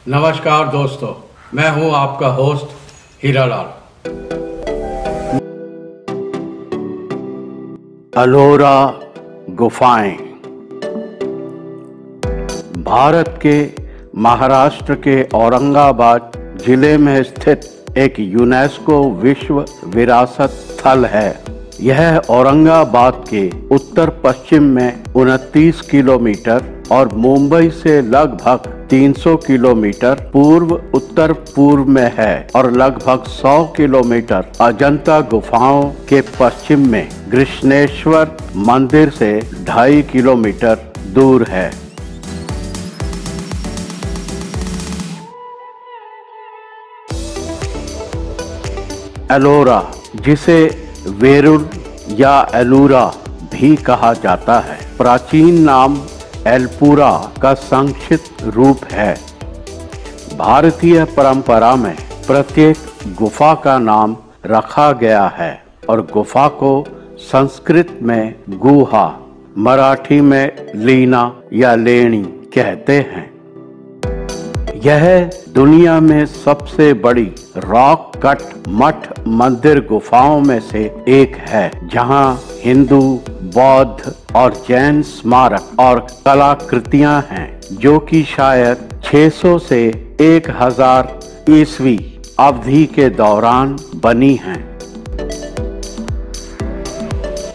नमस्कार दोस्तों, मैं हूं आपका होस्ट हीरालाल। एलोरा गुफाएं भारत के महाराष्ट्र के औरंगाबाद जिले में स्थित एक यूनेस्को विश्व विरासत स्थल है। यह औरंगाबाद के उत्तर पश्चिम में 29 किलोमीटर और मुंबई से लगभग 300 किलोमीटर पूर्व उत्तर पूर्व में है और लगभग 100 किलोमीटर अजंता गुफाओं के पश्चिम में कृष्णेश्वर मंदिर से 2.5 किलोमीटर दूर है। एलोरा, जिसे वेरुल या एलूरा भी कहा जाता है, प्राचीन नाम एलपुरा का संक्षिप्त रूप है। भारतीय परंपरा में प्रत्येक गुफा का नाम रखा गया है और गुफा को संस्कृत में गुहा, मराठी में लीना या लेणी कहते हैं। यह दुनिया में सबसे बड़ी रॉक कट मठ मंदिर गुफाओं में से एक है, जहां हिंदू, बौद्ध और जैन स्मारक और कलाकृतियां हैं, जो कि शायद 600 से 1000 ईस्वी अवधि के दौरान बनी हैं।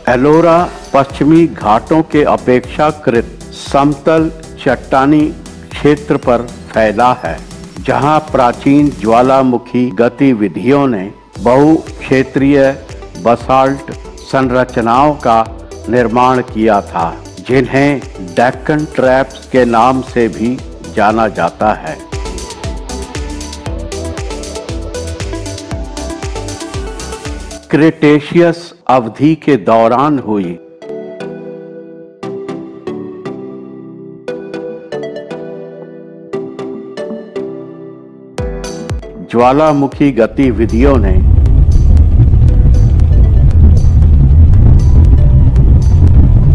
एलोरा पश्चिमी घाटों के अपेक्षाकृत समतल चट्टानी क्षेत्र पर फैला है, जहां प्राचीन ज्वालामुखी गतिविधियों ने बहुक्षेत्रीय बसाल्ट संरचनाओं का निर्माण किया था, जिन्हें डेक्कन ट्रैप्स के नाम से भी जाना जाता है। क्रेटेशियस अवधि के दौरान हुई ज्वालामुखी गतिविधियों ने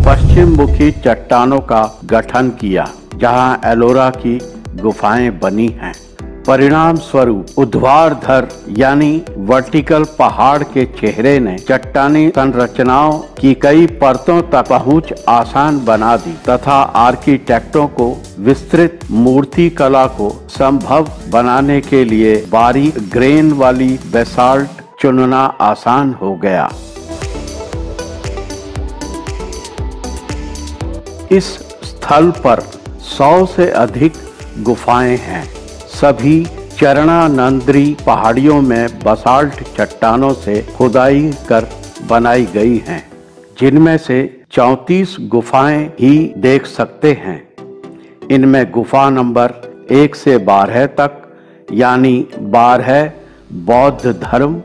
पश्चिम मुखी चट्टानों का गठन किया, जहां एलोरा की गुफाएं बनी हैं। परिणाम स्वरूप ऊर्ध्वाधर यानी वर्टिकल पहाड़ के चेहरे ने चट्टानी संरचनाओं की कई परतों तक पहुंच आसान बना दी तथा आर्किटेक्टों को विस्तृत मूर्ति कला को संभव बनाने के लिए बारीक ग्रेन वाली बेसाल्ट चुनना आसान हो गया। इस स्थल पर 100 से अधिक गुफाएं हैं। सभी चरणानंद्री पहाड़ियों में बसाल्ट चट्टानों से खुदाई कर बनाई गई हैं, जिनमें से 34 गुफाएं ही देख सकते हैं। इनमें गुफा नंबर 1 से 12 तक यानी 12 बौद्ध धर्म,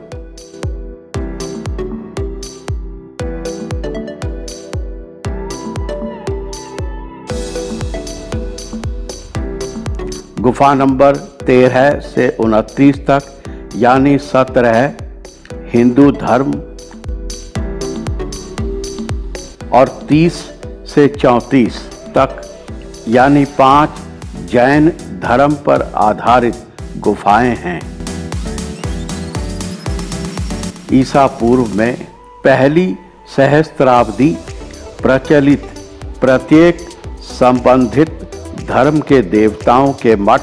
गुफा नंबर 13 से 29 तक यानी 17 हिंदू धर्म और 30 से 34 तक यानी 5 जैन धर्म पर आधारित गुफाएं हैं। ईसा पूर्व में पहली सहस्त्राब्दी प्रचलित प्रत्येक संबंधित धर्म के देवताओं के मठ,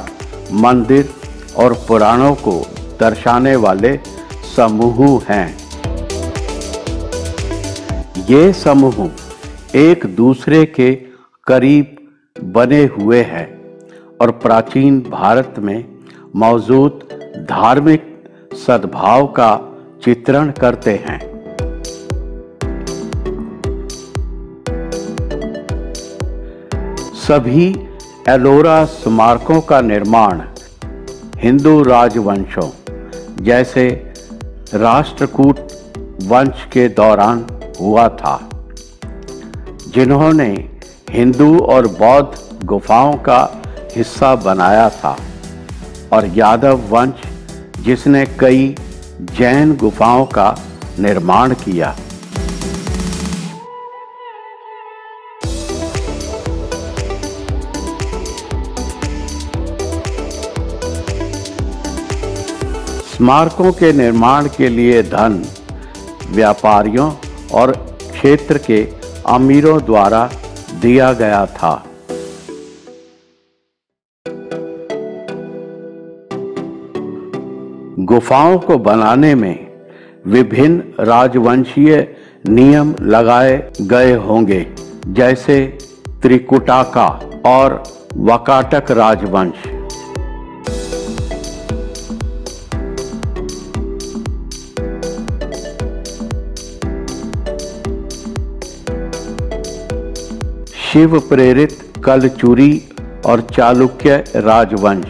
मंदिर और पुराणों को दर्शाने वाले समूह हैं। ये समूह एक दूसरे के करीब बने हुए हैं और प्राचीन भारत में मौजूद धार्मिक सद्भाव का चित्रण करते हैं। सभी एलोरा स्मारकों का निर्माण हिंदू राजवंशों जैसे राष्ट्रकूट वंश के दौरान हुआ था, जिन्होंने हिंदू और बौद्ध गुफाओं का हिस्सा बनाया था, और यादव वंश जिसने कई जैन गुफाओं का निर्माण किया। स्मारकों के निर्माण के लिए धन व्यापारियों और क्षेत्र के अमीरों द्वारा दिया गया था। गुफाओं को बनाने में विभिन्न राजवंशीय नियम लगाए गए होंगे, जैसे त्रिकुटाका और वाकाटक राजवंश। शिव प्रेरित कलचुरी और चालुक्य राजवंश।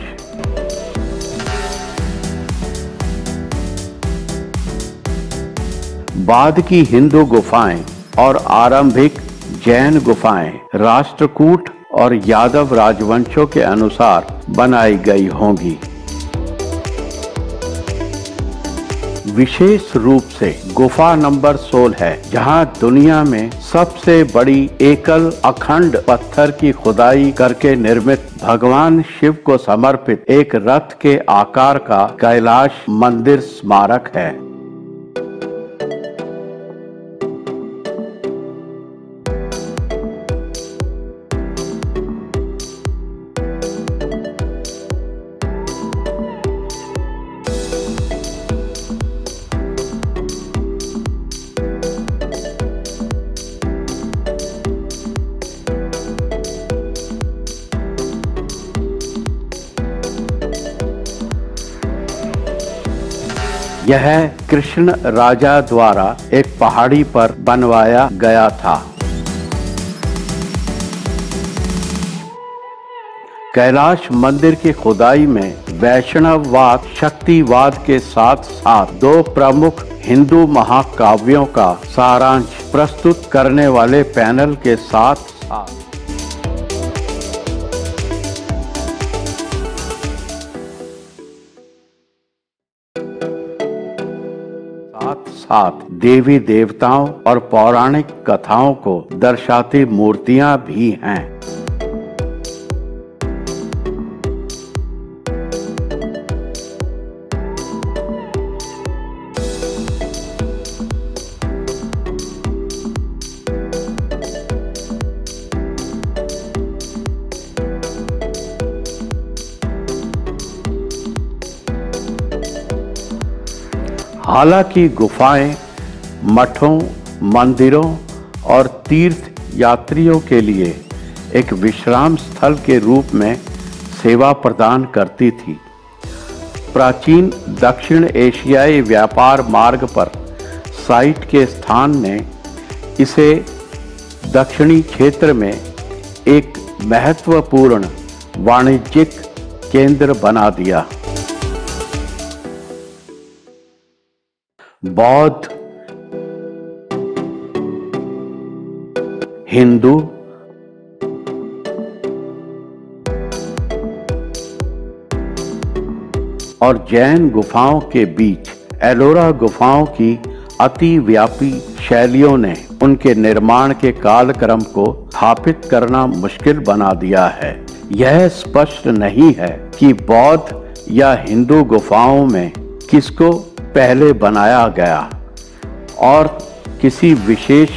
बाद की हिंदू गुफाएं और आरंभिक जैन गुफाएं राष्ट्रकूट और यादव राजवंशों के अनुसार बनाई गई होंगी। विशेष रूप से गुफा नंबर 16 है, जहां दुनिया में सबसे बड़ी एकल अखंड पत्थर की खुदाई करके निर्मित भगवान शिव को समर्पित एक रथ के आकार का कैलाश मंदिर स्मारक है। यह कृष्ण राजा द्वारा एक पहाड़ी पर बनवाया गया था। कैलाश मंदिर की खुदाई में वैष्णववाद, शक्तिवाद के साथ साथ दो प्रमुख हिंदू महाकाव्यों का सारांश प्रस्तुत करने वाले पैनल के साथ साथ देवी देवताओं और पौराणिक कथाओं को दर्शाती मूर्तियां भी हैं। हालांकि गुफाएं मठों, मंदिरों और तीर्थ यात्रियों के लिए एक विश्राम स्थल के रूप में सेवा प्रदान करती थी। प्राचीन दक्षिण एशियाई व्यापार मार्ग पर साइट के स्थान ने इसे दक्षिणी क्षेत्र में एक महत्वपूर्ण वाणिज्यिक केंद्र बना दिया। बौद्ध, हिंदू और जैन गुफाओं के बीच एलोरा गुफाओं की अतिव्यापी शैलियों ने उनके निर्माण के कालक्रम को स्थापित करना मुश्किल बना दिया है। यह स्पष्ट नहीं है कि बौद्ध या हिंदू गुफाओं में किसको पहले बनाया गया और किसी विशेष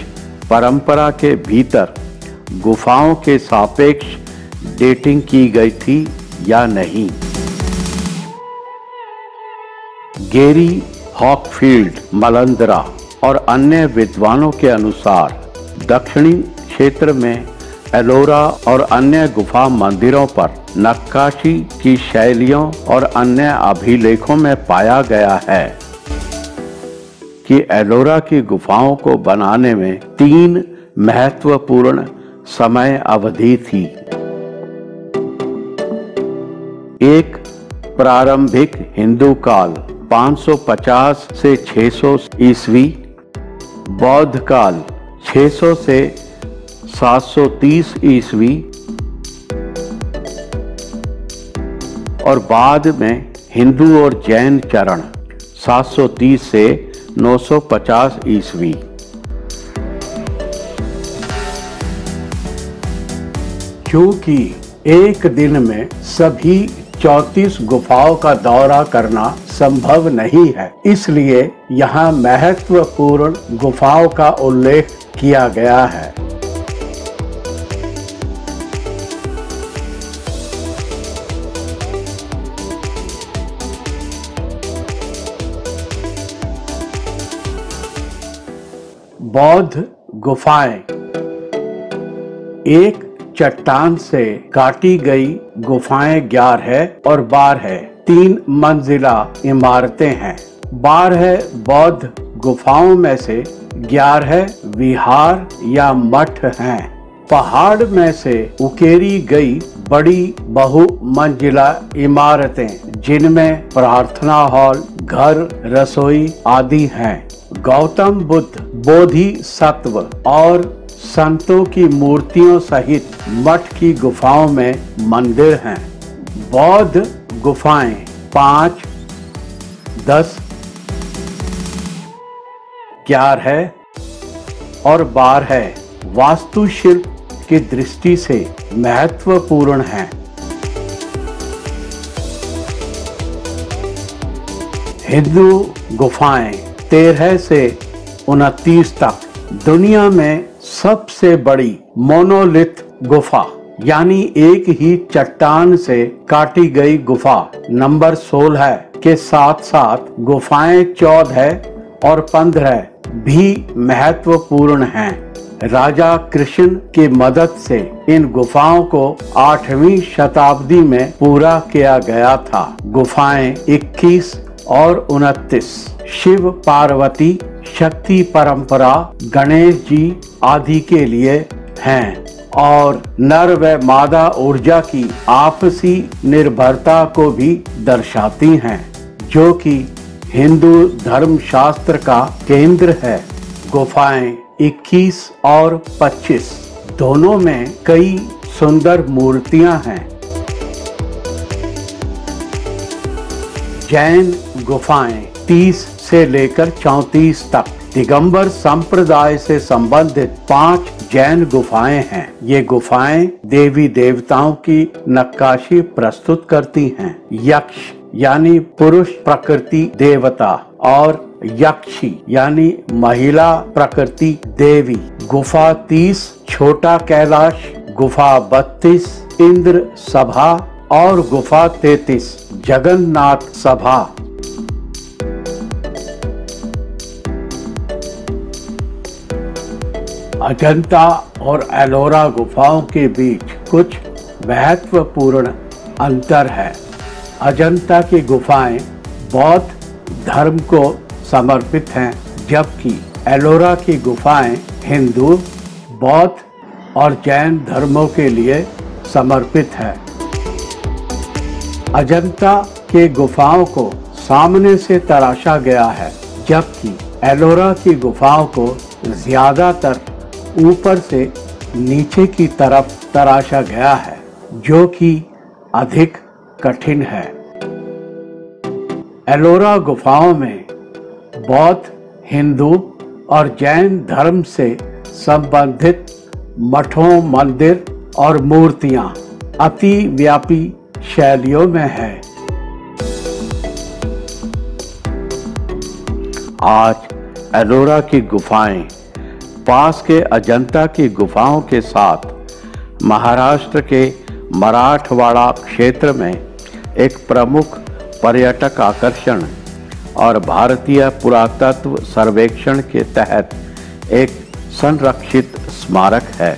परंपरा के भीतर गुफाओं के सापेक्ष डेटिंग की गई थी या नहीं। गेरी हॉकफील्ड, मलंदरा और अन्य विद्वानों के अनुसार दक्षिणी क्षेत्र में एलोरा और अन्य गुफा मंदिरों पर नक्काशी की शैलियों और अन्य अभिलेखों में पाया गया है कि एलोरा की गुफाओं को बनाने में 3 महत्वपूर्ण समय अवधि थी। एक, प्रारंभिक हिंदू काल 550 से 600 ईस्वी, बौद्ध काल 600 से 730 ईस्वी और बाद में हिंदू और जैन चरण 730 से 950 ईस्वी। क्योंकि एक दिन में सभी 34 गुफाओं का दौरा करना संभव नहीं है, इसलिए यहाँ महत्वपूर्ण गुफाओं का उल्लेख किया गया है। बौद्ध गुफाएं एक चट्टान से काटी गई गुफाएं 11 और 12 3 मंजिला इमारतें हैं। 12 बौद्ध गुफाओं में से 11 विहार या मठ हैं। पहाड़ में से उकेरी गई बड़ी बहुमंजिला इमारतें जिनमें प्रार्थना हॉल, घर, रसोई आदि हैं। गौतम बुद्ध, बोधिसत्व और संतों की मूर्तियों सहित मठ की गुफाओं में मंदिर हैं। बौद्ध गुफाएं 5, 10, 11 और 12 वास्तुशिल्प की दृष्टि से महत्वपूर्ण हैं। हिंदू गुफाएं 13 से 29 तक। दुनिया में सबसे बड़ी मोनोलिथ गुफा यानी एक ही चट्टान से काटी गई गुफा नंबर 16 के साथ साथ गुफाएं 14 और 15 भी महत्वपूर्ण हैं। राजा कृष्ण की मदद से इन गुफाओं को 8वीं शताब्दी में पूरा किया गया था। गुफाएं 21 और 29 शिव पार्वती शक्ति परंपरा, गणेश जी आदि के लिए हैं और नर व मादा ऊर्जा की आपसी निर्भरता को भी दर्शाती हैं, जो कि हिंदू धर्म शास्त्र का केंद्र है। गुफाएं 21 और 25 दोनों में कई सुंदर मूर्तियां हैं। जैन गुफाएं 30 से लेकर 34 तक। दिगंबर संप्रदाय से संबंधित 5 जैन गुफाएं हैं। ये गुफाएं देवी देवताओं की नक्काशी प्रस्तुत करती हैं। यक्ष यानी पुरुष प्रकृति देवता और यक्षी यानी महिला प्रकृति देवी। गुफा 30 छोटा कैलाश, गुफा 32 इंद्र सभा और गुफा 33 जगन्नाथ सभा। अजंता और एलोरा गुफाओं के बीच कुछ महत्वपूर्ण अंतर है। अजंता की गुफाएं बौद्ध धर्म को समर्पित हैं, जबकि एलोरा की गुफाएं हिंदू, बौद्ध और जैन धर्मों के लिए समर्पित है। अजंता के गुफाओं को सामने से तराशा गया है, जबकि एलोरा की गुफाओं को ज्यादातर ऊपर से नीचे की तरफ तराशा गया है, जो कि अधिक कठिन है। एलोरा गुफाओं में बौद्ध, हिंदू और जैन धर्म से संबंधित मठों, मंदिर और मूर्तियां अतिव्यापी शैलियों में है। आज एलोरा की गुफाएं पास के अजंता की गुफाओं के साथ महाराष्ट्र के मराठवाड़ा क्षेत्र में एक प्रमुख पर्यटक आकर्षण और भारतीय पुरातत्व सर्वेक्षण के तहत एक संरक्षित स्मारक है।